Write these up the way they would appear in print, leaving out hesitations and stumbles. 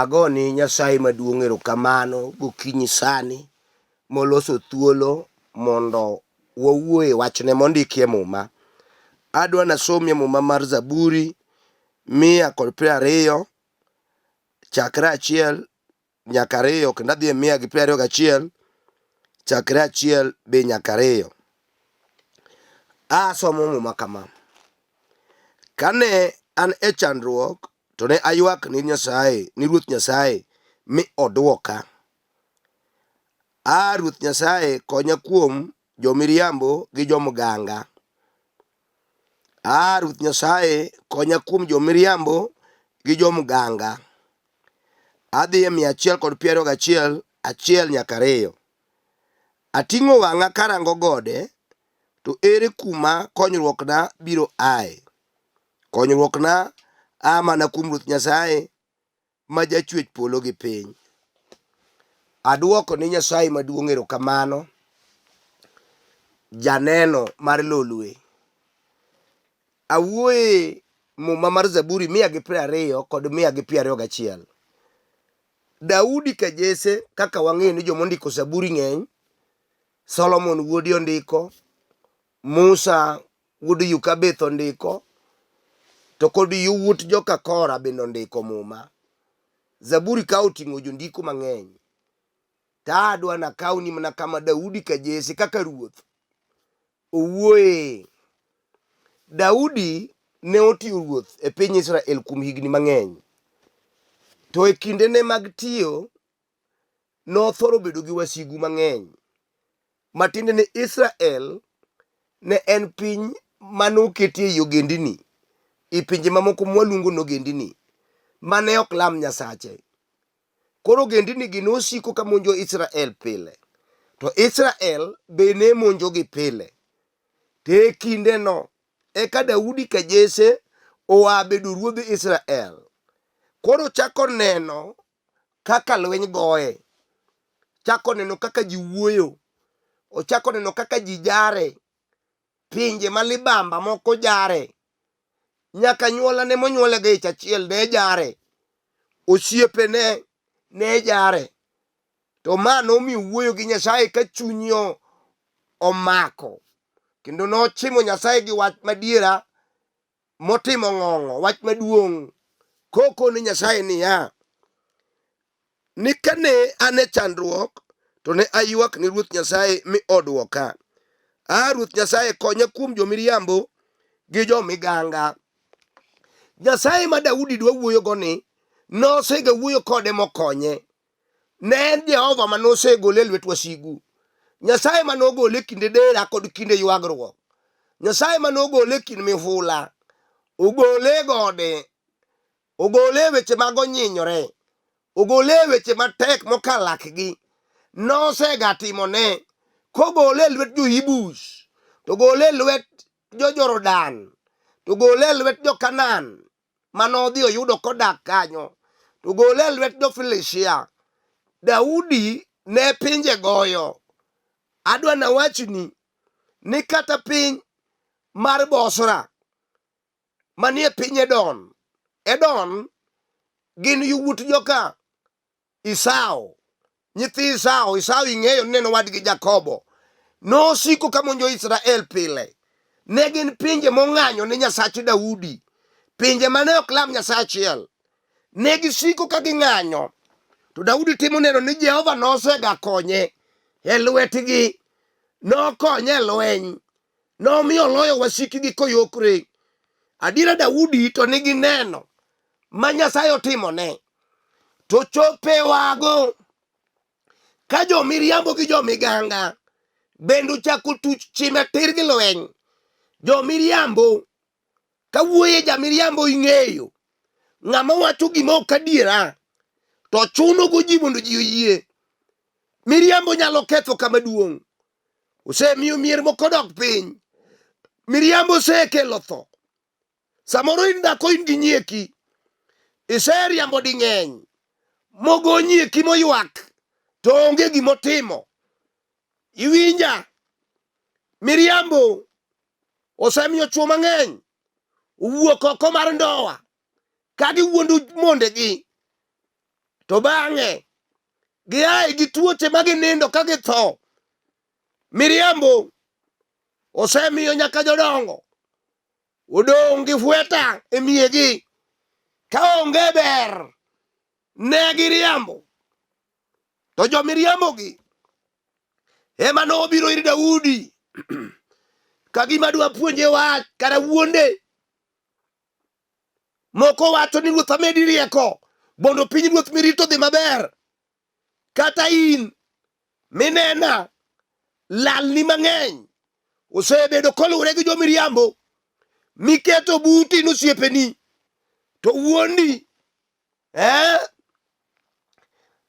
Agoni Nyasaye maduong' erokamano gokinyi sani moloso thuolo mondo wawuoye wachne mondikie muma. Adwa nasomie muma mar Zaburi 120 chakre 1 nyaka 2 kendo adhi 121 chakre 1 be nyaka 2. Asomo muma kama: Kane an e chandruok to ne aywak ni Nyasaye, ni Ruoth Nyasaye mi odwoka. Ruoth Nyasaye konya kuom jomriambo gi jomganga. Ruoth Nyasaye konya kuom jomriambo gi jomganga. Adhi 121 1 nyaka 2. Ating'o wang'a karango gode, to ere kuma konyruokna biro aye? Konyruokna mana kuom Ruoth Nyasaye ma jachwech polo gi piny. Adwoko ni Nyasaye maduong' erokamano. Janeno mar Lolwe. Awuoye muma mar Zaburi 120 kod 121. Daudi kajese, kaka wang'eyo ni jomondiko Zaburi ng'eny. Solomon wuodi ondiko, Musa wuod Yukabeth ondiko, to kod yawuot joka Kora bende ondiko muma. Zaburi ka oting'o jondiko mang'eny. Adwa nakawni mana kama Daudi kajese kaka ruoth owuoye. Daudi ne otiyo ruoth e piny Israel kuom higni mang'eny. To e kindene mag tiyo nothoro bedo gi wasigu mang'eny. Matiende ni Israel ne en piny manoketie yogendini, i pinje mamoko mwaluongo nogendini, mane ok lam Nyasache. Koro ogendini gi nosiko ka monjo Israel pile, to Israel be ne monjogi pile. Te kindeno eka Daudi kajese oa bedo ruodh Israel. Koro chako neno kaka lweny goye, chako neno kaka ji wuoyo, ochako neno kaka ji jare, pinje malibamba moko jare, nyaka nyuolane monyuolega ich achiel ne jare, osiepene ne jare. To ma nomiyo wuoyo gi Nyasaye ka chunyo omako, kendo nochimo Nyasaye gi wach madiera motimo ng'ong'o, wach maduong'. Koko ni Nyasaye niya, ni kane an e chandruok to ne aywak ni Ruoth Nyasaye mi odwoka. Ruoth Nyasaye konya kuom jomriambo gi jomiganga. Nyasaye ma Daudi dwa wuoyo goni nosega wuoyo kode mokonye. Ne en Jehova manosegole e lwet wasigu. Nyasaye manogole e kinde dera kod kinde ywagruok. Nyasaye manogole e kind mihula. Ogole e gode. Ogole e weche mag onyinyore. Ogole e weche matek mokalo lakgi. Nosega timone. Kogole e lwet jo-Ibus, to gole e lwet jo-Jordan, to gole e lwet jo-Kanan manodhi oyudo kodak kanyo, to gole e lwet jo-Filistia. Daudi ne pinje goyo. Adwa nawachni ni kata piny mar Bosra manie piny Edom, Edom gin yawuot joka Isau, nyithi Isau. Isau ing'eyo neno wadgi Jakobo. Nosiko kamonjo Israel pile. Ne gin pinje mong'anyo ne Nyasach Daudi, pinje mane ok lam Nyasachiel. Ne gisiko ka ging'anyo. To Daudi timo neno ni Jehova nosega konye e lwetgi. Nokonye e lweny. Nomiyo loyo wasikgi koyokre. Adiera Daudi to nigi neno ma Nyasaye otimone. To chope wago ka jomriambo gi jomiganga bende ochako tuch chime tir gi lweny. Jomriambo, kawuoye jamriambo ing'eyo, ng'ama wacho gima ok adiera, to chuno go ji mondo ji oyie. Miriambo nyalo ketho kama duong'. Osemiyo mier moko dok piny. Miriambo osekelo tho. Samoro in dhako in gi nyieki, iseriambo ding'eny, mogo nyieki moywak, to onge gimotimo. Iwinja? Miriambo osemiyo chwo mang'eny owuok oko mar ndoa ka giwuondo mondegi. to bang'e giaye gi tuoche maginindo ka githo. Miriambo osemiyo nyaka jodongo odong' gi fweta e miyegi kaonge ber ne giriambo. To jomiriambogi ema nobiro ir Daudi ka gima dwa puonje wach kara wuonde. Moko wacho ni ruoth amedi rieko mondo piny ruoth mirito dhi maber. Kata in minena lalni mang'eny osebedo koluwore gi jomiriambo miketo buti nosiepeni to wuondi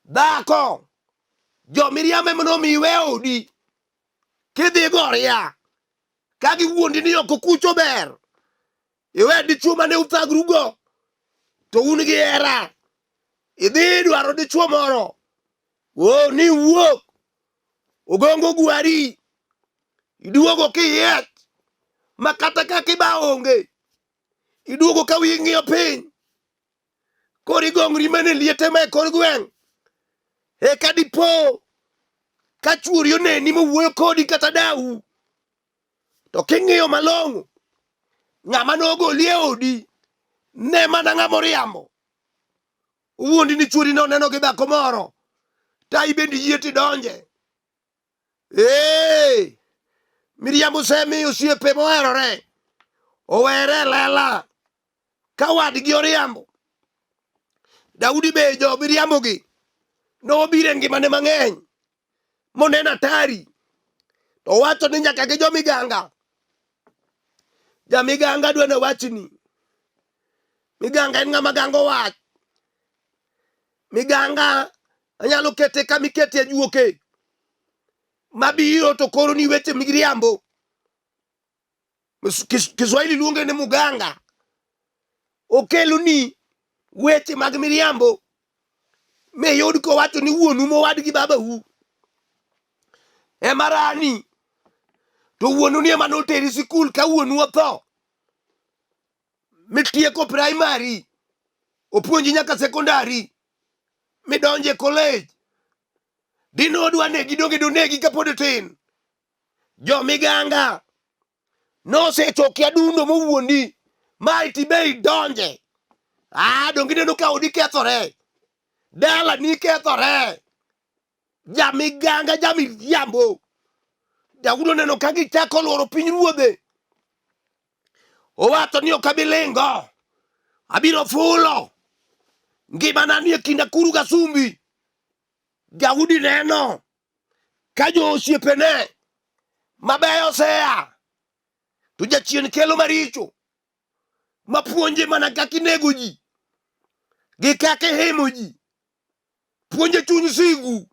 dhako jomiriambo ema nomiyo iwe odi kidhi goria ka giwuondi ni ok okucho ber. Iwe dichuo mane uthagrugo to un gi hera, idhi dwaro dichuo moro ni wuok ogongo gwari, iduogo kiyiech ma kata kaka iba onge, iduogo ka wiyi ng'iyo piny, koro igongri mane liete ma e kor gweng'. Eka dipo ka chuori oneni mowuoyo kodi kata dau, to king'iyo malong'o ng'ama nogoli e odi ne mana ng'ama oriambo. Uwuondi ni chuori no neno gi dhako moro, ta ibendi yie tidonje. Miriambo osemiyo osiepe moherore owere lela ka wadgi oriambo. Daudi be jo miriambogi nobiro e ngimane mang'eny moneno atari, to wacho ni nyaka gi jomiganga. Jamiganga dwene wachni, miganga en ng'ama gango wach. Miganga anyalo kete kama ikete ajuoke mabiro to koro ni weche miriambo. Kiswahili luonge ni muganga. Okelo ni weche mag miriambo miyud kowacho ni wuonu mowadgi babau ema rani, to wuonu ni ema noteri sikul ka wuonu otho, mitieko primary, opuonji nyaka sekondari, midonje college. Dino dwa negi donge donegi kapod tin. Jomiganga nosechoki adundo mowuondi ma itibe idonje. Donge neno ka odi kethore, dala ni kethore. Jamiganga jamiriambo Daudi oneno ka gichako lworo piny ruodhe. Owacho ni ok abilingo, abiro fulo ngimana ni e kind akuru gasumbi. Daudi neno ka jo osiepene mabeyo osea, to jachien kelo maricho mapuonje mana kaka inego ji gi kaka ihimo ji, puonje chuny sigu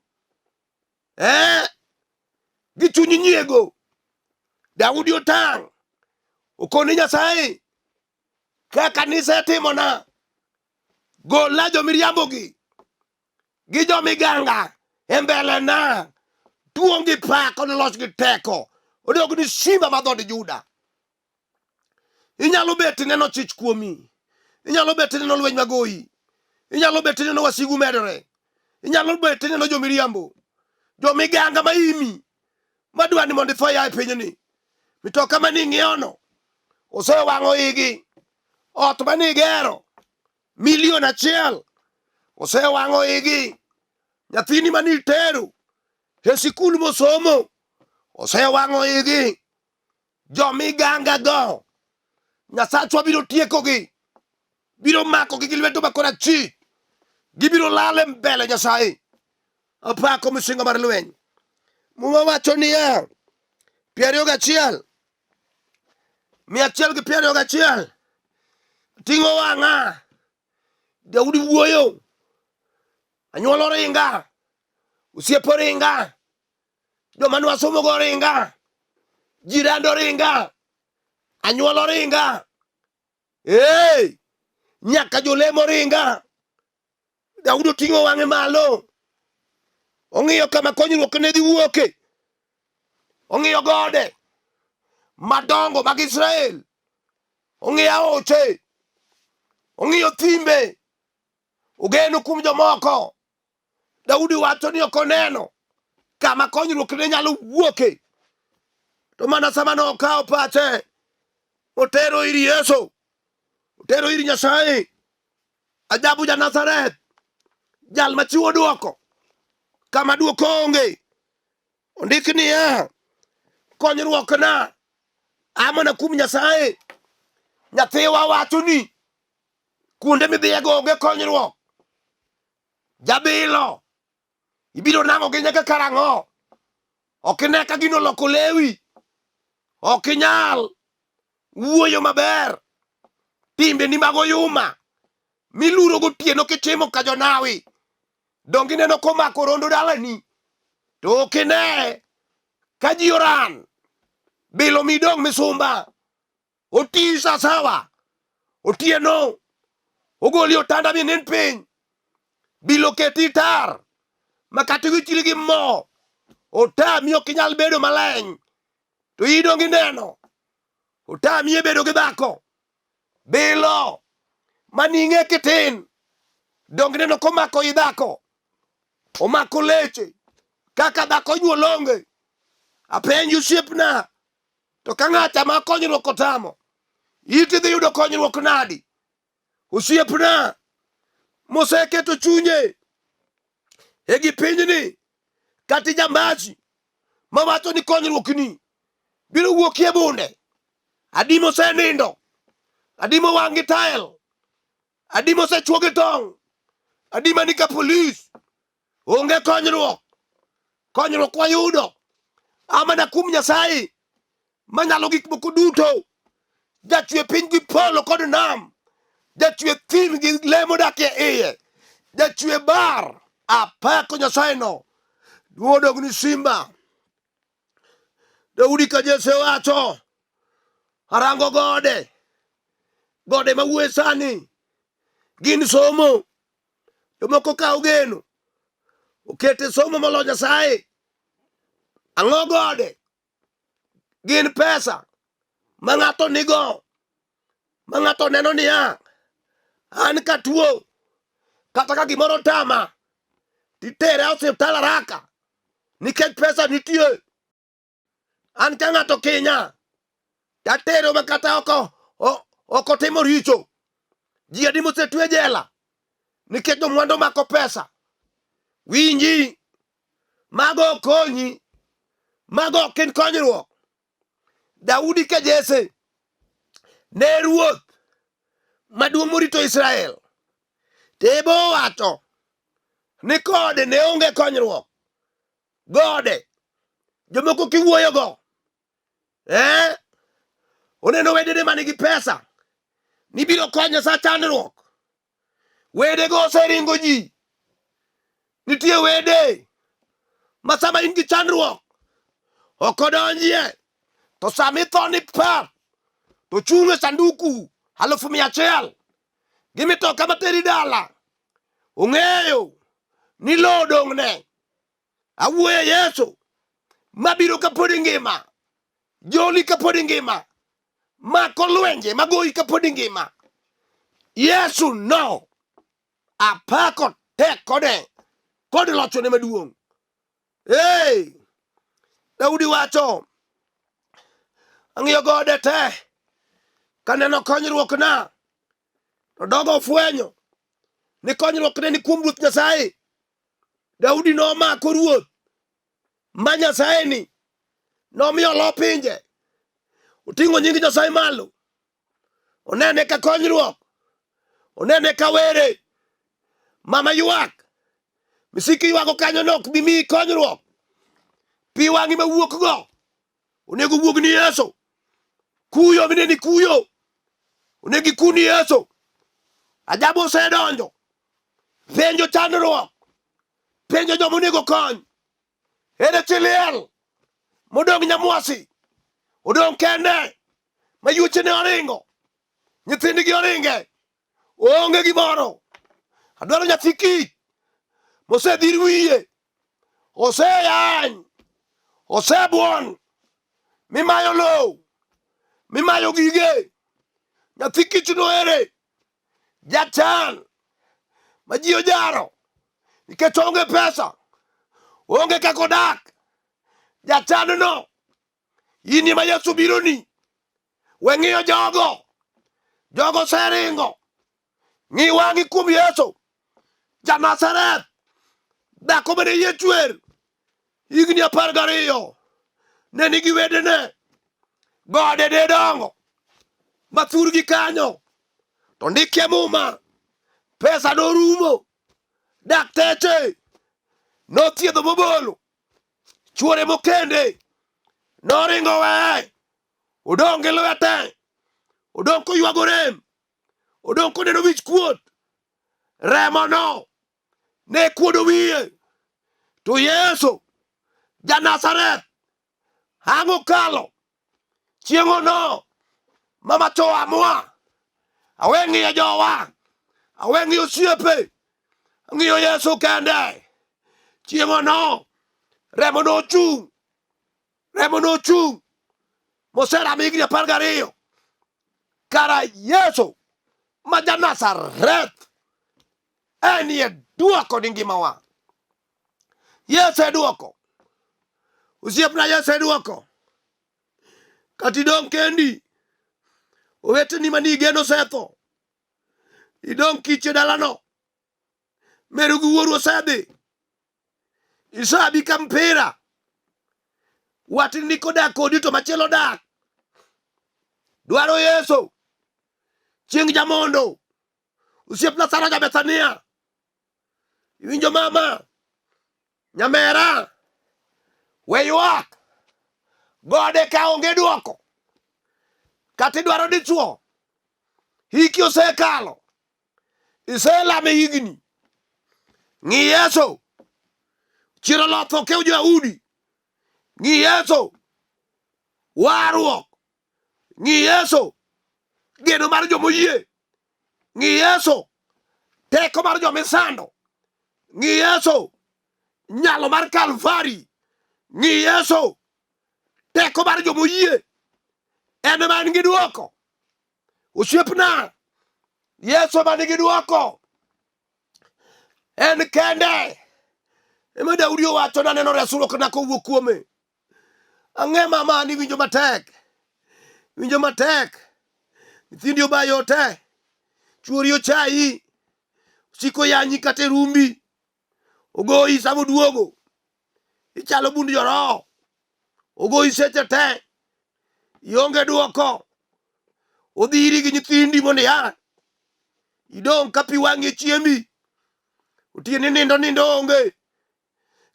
gi chuny nyiego. Daudi otang' okone Nyasaye kaka nisetimona. Gola jomiriambogi gi jomiganga e mbelena. Duong' gi pak kod loch gi teko odog ni simba ma dhood Juda. Inyalo bet neno chich kuomi, inyalo bet neno lweny magoyi, inyalo bet neno wasigu medore, inyalo bet neno jomiriambo, jomiganga maimi madwani mondo itho ya e pinyni. Mitoka mani ng'iewono osewang'o igi. Ot mani igero $1,000,000 osewang'o igi. Nyathini mani itero e sikul mosomo osewang'o igi. Jomiganga go Nyasachwa biro tiekogi, biro makogi gi lwedo ma korachwich, gibiro lal e mbele Nyasaye. Apako misingo mar lweny. Muma wacho niya, 121 ting'o wang'a. Daudi wuoyo, anyuolo ringa, osiepo ringa, joma nwasomogo ringa, jirando ringa, anyuolo ringa, nyaka jolemo ringa. Daudi oting'o wang'e malo, ong'iyo kama konyruok ne dhi wuoke, ong'iyo gode madongo mag Israel, ong'iyo aoche, ong'iyo thimbe, ogeno kuom jomoko Daudi wacho ni ok oneno kama konyruok ne nyalo wuoke, to mana sama nokawo pache otero ir Yesu, otero ir Nyasaye, ajabu ja Nazareth, jal machiwo duoko kama duoko onge. Ondik niya, konyruok na amana kuom Nyasaye. Nyathiwa wacho ni kuonde midhiego onge konyruok. Jabilo ibiro nang'o gi nyaka karang'o? Ok ine ka gino loko lewi, ok inyal wuoyo maber, timbe ni mag oyuma miluro gotieno kitimo ka jonawi, dongi neno komako rondo dalani, to ok ine ka ji oran, bilo midong' misumba, oti sasawa, otieno ogoli otanda minen piny, bilo keti tar makati wichili gi mo, otami ok inyal bedo maleny, to idongi neno otami bedo gi dhako, bilo maning'e kitin, dongi neno komako i dhako, omako leche kaka dhako nyuolonge. Apenji osiepna, to ka ng'ata ma konyruok otamo, iti dhi yudo konyruok nadi? Osiepna moseketo chunye e gi pinyni, kati jambazi mawacho ni konyruok ni biro wuokie bunde, adi mosenindo, adi mowang' gi tael, adi mosechuo gi tong', adi mani ka polis, onge konyruok. Konyruok wayudo amana kuom Nyasaye manyalo gik moko duto, jachwe piny gi polo kod nam, jachwe thim gi le modak e iye, jachwe bar. Apako Nyasaye no duodog ni simba. Daudi ka Jesse wacho, arango gode, gode mawuoye sani gin somo. Jomoko kawo geno okete somo molo Nyasaye. Ang'o gode? Gin pesa ma ng'ato nigo, ma ng'ato neno niya, an katuo kata ka gimoro tama, titere osiptal haraka nikech pesa nitie. An ka ng'ato kinya, tatero makata oko timo richo. Ji adi mosetwe jela nikech jomwandu mako pesa. Winji, mago konyi, mago ok en konyruok. Daudi ka Jesse ne ruoth maduong' morito Israel, tebo wacho ni kode ne onge konyruok. Gode jomoko kiwuoyogo, oneno wedene manigi pesa ni biro konyo sa chandruok. Wedego oseringo ji. Nitie wede ma sama in gi chandruok ok odonjie, to sami tho ni pap, to chung' e sanduku 100,000 gi mitoka materi dala. Ong'eyo ni lo dong'ne. Awuoye Yesu mabiro kapod ngima, joli kapod ngima, mako lwenje magoyi kapod ngima. Yesu no, apako tekone kod lochone maduong'. Daudi wacho, ang'iyo gode te kaneno konyruok na, to dogo ofwenyo ni konyruok ne ni kuom Ruoth Nyasaye. Daudi nomako ruoth ma Nyasaye ni nomiyo lo pinje, oting'o nying Nyasaye malo, onene ka konyruok, onene ka were. Mama ywak, misiki ywago kanyo nok bimi konyruok. Pi wang'i mawuok go onego wuog ni Yesu. Kuyo mineni kuyo onego ikuni Yesu. Ajabu osedonjo, penjo chandruok, penjo joma onego kony. Ere chiliel modong' nyamwasi, odong' kende, mayuchene oringo, nyithindgi oringe, onge gimoro. Adwaro nyathi kich mosedhir wiye, oseyany, osebuon, mimayo low, mimayo gige. Nyathi kich no ere? Jachan ma ji ojaro nikech onge pesa, onge kaka odak. Jachan no, in ema Yesu bironi. We ng'iyo jogo seringo. Ng'i wang'i kuom Yesu. Ja-Nazareth, dhako mane yie chwer, higni 12, ne nigi wedene, gode ne dongo, mathurgi kanyo, to ndikie muma, pesa norumo, dakteche nothiedho mobolo, chuore mokende noringo weye, odong' gi lwete, odong' koywago rem, odong' koneno wich kuot, remo no ne kuodo wiye. To Yesu Ja-Nazareth ang' okalo chieng'o no, mama to amua, awe ng'iyo jowa, awe ng'iyo osiepe, ng'iyo Yesu kende. Chieng'o no, remo nochung' moseramo higni 12. Kara Yesu ma Ja-Nazareth enie duoko ni ngimawa. Yesu e duoko. Osiepna, Yesu e duoko. Kata idong' kendi, oweteni mani igeno osetho, idong' kiche dalano, meru gi wuoru osedhi, isabi ka mpira, watni ni kodak kodi to machielo dak, dwaro Yesu, chieng' jamondo. Osiepna Sara Ja-Bethania, iwinjo mama, nyamera, we ywak, gode ka onge duoko. Kata idwaro dichuo, hiki osekalo, iselame higni. Ng'i Yesu, chiro lotho ke jo-Yahudi. Ng'i Yesu, warruok. Ng'i Yesu, geno mar jomoyie. Ng'i Yesu, teko mar jomisando. Ng'i Yesu, nyalo mar Kalvari. Ng'i Yesu, teko mar jomoyie. En ema nigi duoko. Osiepna, Yesu ema nigi duoko. En kende ema Daudi owacho naneno resruokna kowuok kuome. Ang'e mama ni winjo matek. Winjo matek. Nyithindi obayo te. Chuori ochayi. Siko yanyi kata rumbi. Ogoyi samo duogo. Ichalo bund joroho. Ogoyi seche te. Ionge duoko. Odhiri gi nyithindi mondo ya. Idong' ka pi wang'e chiembi. Otieni nindo onge.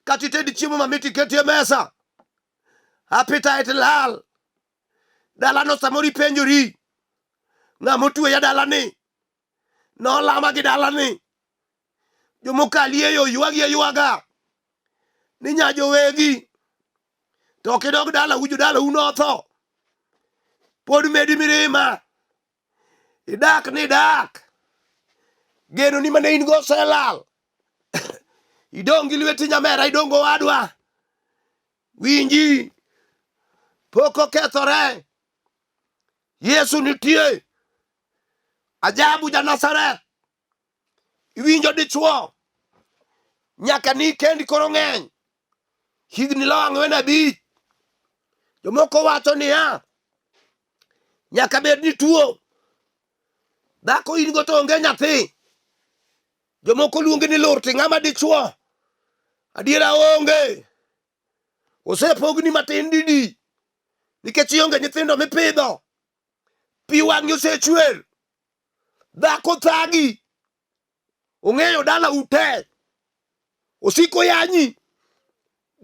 Kata itedi chiemo mamit iketi e mesa. Appetite lal. Dalano samoro ipenjori, ng'ama otweya dalani? Nolama gi dalani? Jomokali e yo ywagi aywaga ni nyajowegi. To kidog dala ujo dala unotho. Pod medi mirima. Idak ni dak. Geno ni mane in go selal. Idong' gi lweti nyamera, idong' go wadwa. Winji, pok okethore. Yesu nitie. Ajabu Ja-Nazareth. Iwinjo dichuo, nyaka ni kendi koro ng'eny, higni 45. Jomoko wacho niya, nyaka bed ni tuo. Dhako in go to onge nyathi. Jomoko luongi ni lurti, ng'ama dichuo. Adiera onge. Osepogni matin didi, nikech ionge nyithindo mipidho. Pi wang'i osechwer. Dhako thagi. Ong'eyo dala ute. Osiko yanyi.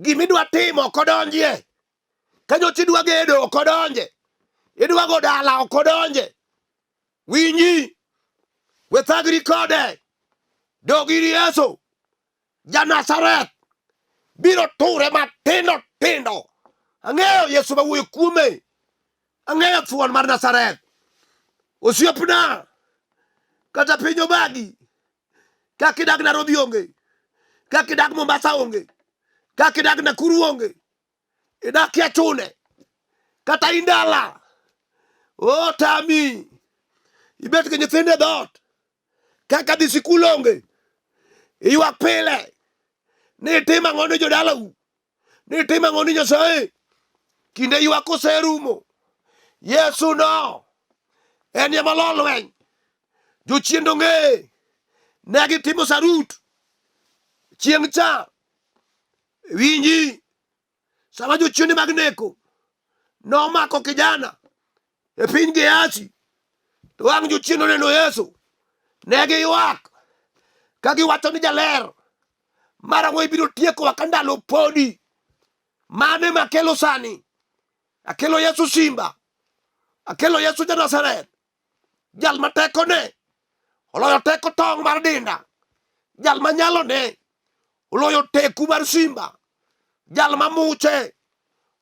Gimidwa timo ok odonjie. Kanyocha idwa gedo ok odonje. Idwa go dala ok odonje. Winji, we thagri kode. Dog ir Yesu. Ja-Nazareth biro ture matindo tindo. Ang'eyo Yesu ma wuoyo kuome. Ang'eyo thuon mar Nazareth. Osiepna, kata piny obagi. Kaka idag Nairobi onge. Kaka idag Mombasa onge. Kaka idag Nakuru onge. Idak Chune. Kata indala. O tami. Ibet gi nyithinde dhot. Kaka dhi sikul onge. Iywak pile. ni tim ang'o ne jodalau, ni tim ang'o ni Nyasaye. Kinde ywak oserumo. Yesu no en ema Lolwe. Jochien donge ne gitimo sarut chieng' cha. Winji sama jochiende mag neko nomako kijana e piny Gehazi, to wang' jochien oneno Yesu, ne giywak ka giwacho ni jaler marang'o ibiro tiekowa ka ndalo podi. Mane makelo sani? Akelo Yesu simba, akelo Yesu ja-Nazareth, jal ma tekone oloyo teko tong' mar dinda, jal ma nyalone oloyo teku mar simba, jal ma muche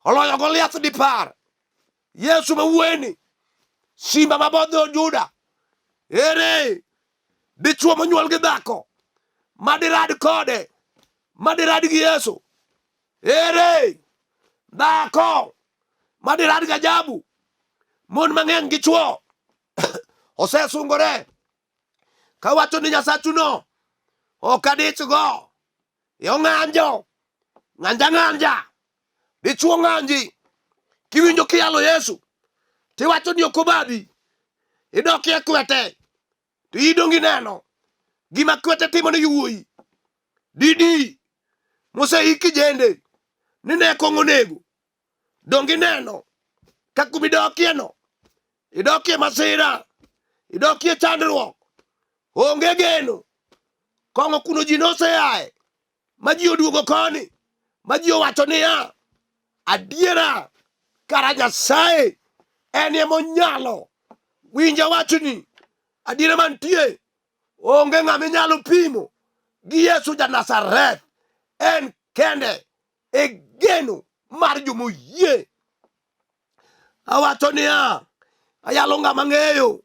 oloyo Goliath dipar. Yesu ma wueni, simba ma bodho Juda. Ere dichuo monyuol gi dhako madirad kode, madirad gi Yesu? Ere dhako madirad gi ajabu? Mon mang'eny gi chuo osesungore kawacho ni Nyasachu no ok adich go. Yo ng'anjo, ng'anja, dichuo ng'anji. Kiwinjo kiyalo Yesu tiwacho ni ok obadhi, idoki e kwete, to idongi neno gima kwete timo ni wuoyi. Didi moseiki jende ni neko onego, dongi neno ka kumidokieno, idokie masira, idokie chandruok, onge geno. Kong'o kuno ji noseaye, ma ji oduogo koni, ma ji owacho niya, adiera kara Nyasaye en ema onyalo. Winja wachni, adiera mantie onge ng'ama inyalo pimo gi Yesu ja-Nazareth. En kende e geno mar jomoyie. Awacho niya, ayalo ng'ama ng'eyo,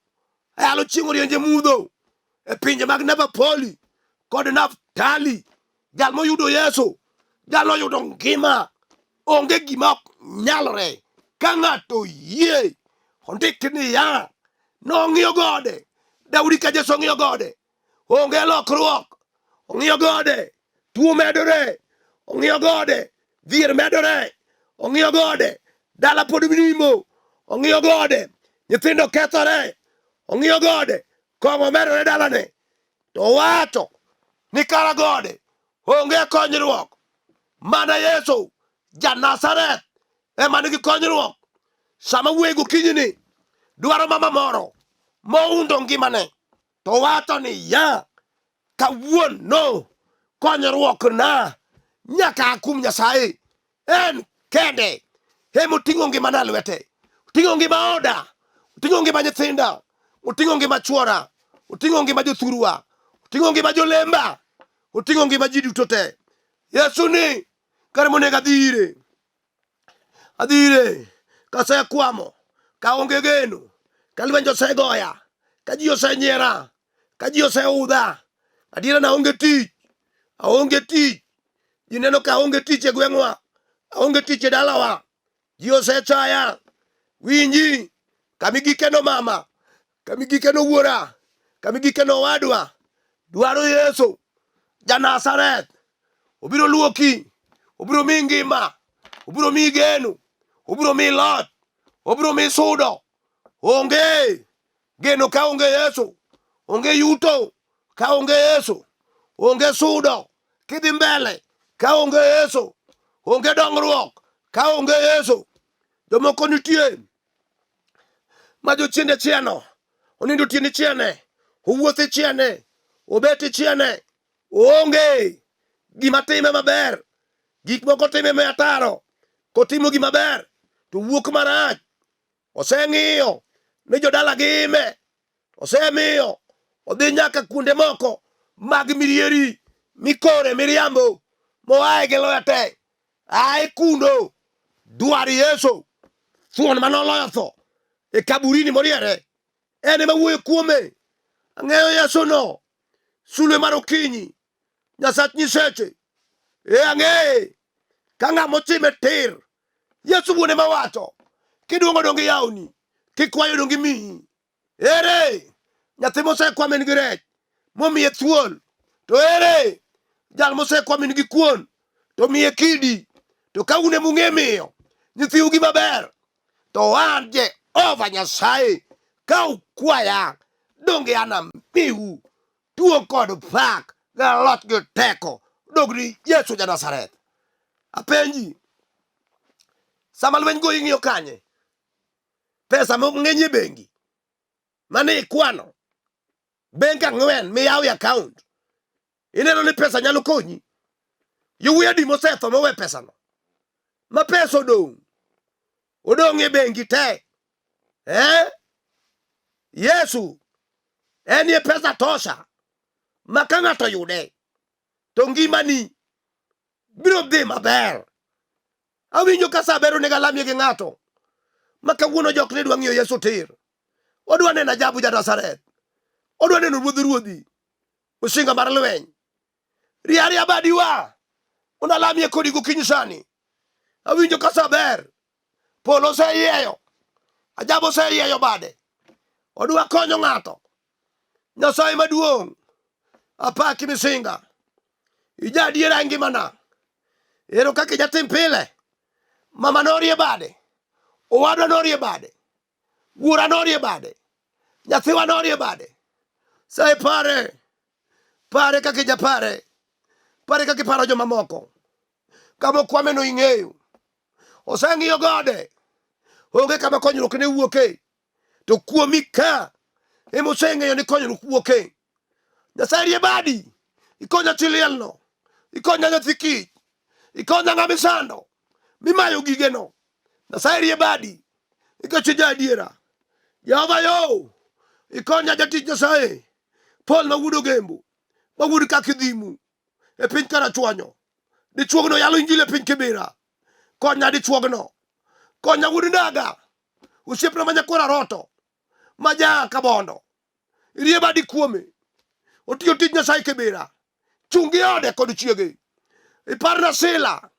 ayalo chieng' orienje mudho e pinje mag Napoli kod Naftali. Jal moyudo Yesu, jal oyudo ngima. Onge gima ok nyalore ka ng'ato yie. Ondik niya, nong'iyo gode. Daudi ka Yesu ong'iyo gode, onge lokruok. Ong'iyo gode, tuo medore. Ong'iyo gode, dhier medore. Ong'iyo gode, dala pod nimo. Ong'iyo gode, nyithindo kethore. Ong'iyo gode, kong'o medore dalane. To wacho ni kara gode onge konyruok. Mana Yesu ja-Nazareth ema nigi konyruok. Sama wuoyi gokinyini dwaro mama moro moundo ngimane, to wacho ni ya kawuono konyruok na nyaka kuom Nyasaye. En kende ema oting'o ngimana e lwete. Oting'o ngima oda, oting'o ngima nyithinda, oting'o ngima chuora, oting'o ngima jothurwa, oting'o ngima jolemba, oting'o ngima ji duto te. Yesu ni kare monego adhire kasekwamo, kaonge geno, ka lwenj osegoya, ka ji osenyiera, ka ji oseudha. Adiera na aonge tich. Ji neno ka aonge tich e gweng'wa, aonge tich e dalawa. Ji osechaya. Winji, kamigikeno mama, kamigikeno wuora, kamigikeno wadwa dwaro Yesu ja-Nazareth. Obiro luoki, obiro mi ngima, obiro mi geno, obiro mi loch, obiro mi sudo. Onge geno ka onge Yesu, onge yuto ka onge Yesu, onge sudo kidhi mbele ka onge Yesu, onge dongruok ka onge Yesu. Jomoko nitie ma jochiende chieno, onindo tiende chiene, owuothe chiene, obete chiene, onge gima time maber. Gik moko time me ataro. Kotimo gima ber to wuok marach. Oseng'iyo ne jodala gi ime, osemiyo odhi nyaka kuonde moko mag mirieri mikore miriambo moaye gi lwete. Aye kuno dwar Yesu, thuon manoloyo tho e kaburini moriere, en ema wuoyo kuome. Ang'eyo Yesu no, sulwe mar okinyi, Nyasach nyiseche. Ang'eye ka ng'ama otime tir. Yesu wuone mawacho, kiduongo dongi yawni, kikwayo dongi miyi. Ere nyathi mosekwame nigi rech momiye thuol? To ere jal mose kwamin gi kuon to miye kidi to kaune mung'e miyo nyithiu gi maber to an Jehova Nyasaye ka ukwaya donge ana miu tuo kod pak ga loch gi teko dogri Yesu ja Nazareth. Apenji, sama lweny go ing'iyo kanye? Pesa mang'eny e bengi mane ikwano bengi 4 miyaw account, ineno ni pesa nyalo konyi? Yowuoyi adi mosetho mowe pesano ma pesa odong' e bengi te? Yesu enie pesa tosha ma ka ng'ato yude to ngimani biro dhi maber. Awinjo ka sa bero nega lamie gi ng'ato ma kawuono jok ne dwa ng'iyo Yesu tir, odwa neno ajabu ja Nazareth, odwa neno ruodhi osinga mar lweny. Riaria badiwa unalamie kodi gokinyi sani. Awinjo ka sa ber polo oseyieyo, ajabu oseyieyo bade, odwa konyo ng'ato. Nyasaye maduong', apaki misinga, ija adiera ngimana. Ero kaka jatim pile, mama norie bade, owadwa norie bade, wuora norie bade, nyathiwa norie bade. Sai pare kaka japare, pare kaka paro joma moko. Kama kwame no ing'eyo, oseng'iyo gode, onge kama konyruok ne wuoke, to kuomi ka ema oseng'eyo ni konyruok wuoke. Nyasaye rie badi, ikonya chilielno, ikonya nyathi kich, ikonya ng'ama isando mimayo gigeno. Nyasaye rie badi, ikechi ja adiera. Jehova yo, ikonya jatich Nyasaye Paul mawudo gembo, mawudo kakidhimu e piny Karachuonyo. Dichuogno yalo injili e piny Kibera. Konya dichuogno, konya wuod ndaga, osiepna manyakwara roto maja kabondo. Rie badi kuome, otiyo tich Nyasaye Kibera, chungi ode kod chiege. Iparna Sila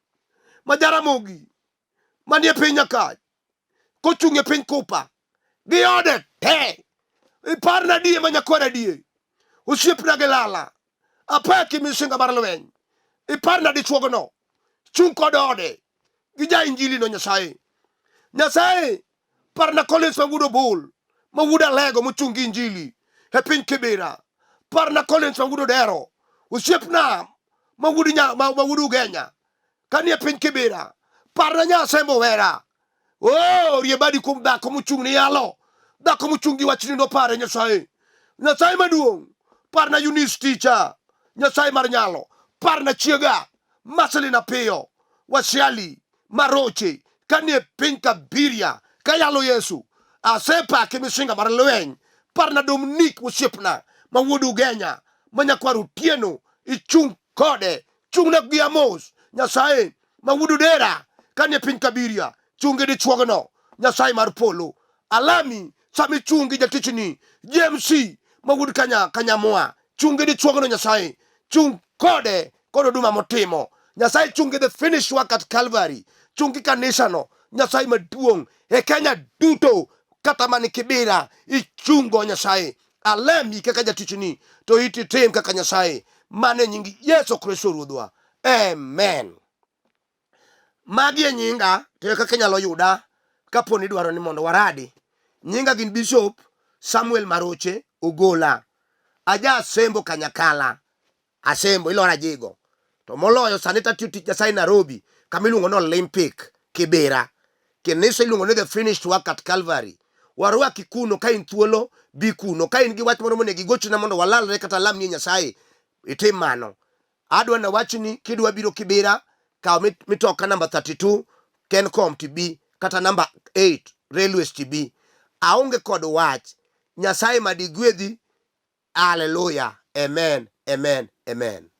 majaramogi manie piny Nyakach, kochung' e piny Kupa gi ode te. Iparna die manyakwara die, osiepna gi lala, apaki misinga mar lweny. Iparna dichuogno, chung' kod ode gi ja injili no Nyasaye. Nyasaye parna Collins mawudo bul, mawudo Alego mochung' gi injili e piny Kibera. Parna Collins mawudo Dero, osiepna mawudo Ugenya kanie piny Kibera. Parna Nyasembo Wera. Oh, rie badi kuom dhako mochung' ni yalo, dhako mochung' gi wachni no pare Nyasaye. Nyasaye maduong', parna Eunice Ticha, Nyasaye mar nyalo. Parna chiega Marcelina Piyo, Wasiali, Maroche, kanie piny Kabiria, kayalo Yesu. Asepake misinga mar lweny. Parna Dominic osiepna mawuod Ugenya, manyakwar Otieno, ichung' kode, chung'ne gi Amos. Nyasaye mawuod Dera kanie piny Kabiria, chungi dichuogno. Nyasaye mar polo, alami sami chungi jatichni JMC mawuod Kanyamwa, chungi dichuogno. Nyasaye chung' kode kod oduma motimo. Nyasaye chungi the finished work at Calvary, chungi kanisa no. Nyasaye maduong' e Kenya duto kata mani Kibera ichungo Nyasaye. Alami kaka jatichni to iti tim kaka Nyasaye mane nyingi Yesu Kristo Ruodhwa. Amen. Magi e nyinga, to kaka nyalo yuda kaponi dwaro ni mondo waradi. Nyinga gin Bishop Samuel Maroche Ogola, aja Asembo Kanyakala, Asembo Ilora Jigo. To moloyo sanita tich Nyasaye Nairobi, kamiluongo no Olympic Kibera. Kenisa iluongo ni the finished work at Calvary. Warwaki kuno ka in thuolo, bi kuno. Ka in gi wach moro monegi gochna mondo walalre kata lamni Nyasaye, itim mano. Adwa na wachni kidwa biro Kibera, kaw mitoka number 32 Kencom TB kata number 8 Railways TB. Aonge kod wach. Nyasaye madigwedhi. Hallelujah. Amen. Amen. Amen.